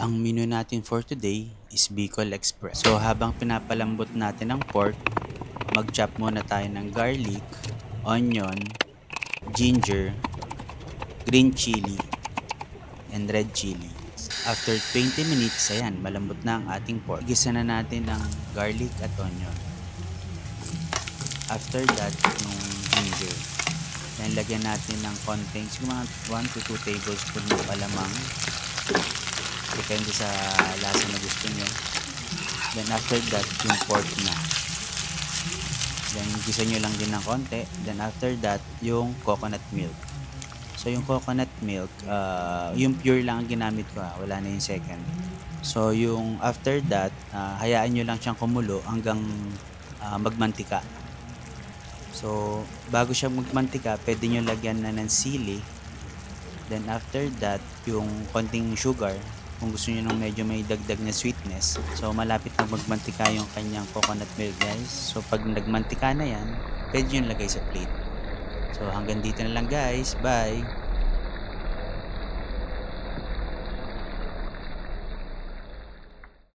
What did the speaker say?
Ang menu natin for today is Bicol Express. So habang pinapalambot natin ang pork, mag-chop muna tayo ng garlic, onion, ginger, green chili, and red chili. After 20 minutes, ayan, malambot na ang ating pork. Igisa na natin ang garlic at onion. After that, yung ginger. Then lagyan natin ng konting, siguro mga 1 to 2 tablespoon ng palamang. Depende sa lasa na gusto nyo. Then after that, yung pork na. Then gisa nyo lang din ng konti. Then after that, yung coconut milk. So yung coconut milk, yung pure lang ang ginamit ko, wala na yung second. So yung after that, hayaan nyo lang siyang kumulo hanggang magmantika. So bago siya magmantika, pwede nyo lagyan na ng sili. Then after that, yung konting sugar, kung gusto nyo nung medyo may dagdag na sweetness. So malapit na magmantika yung kanyang coconut milk, guys. So pag nagmantika na yan, pwede nyo lagay sa plate. So hanggang dito na lang, guys. Bye!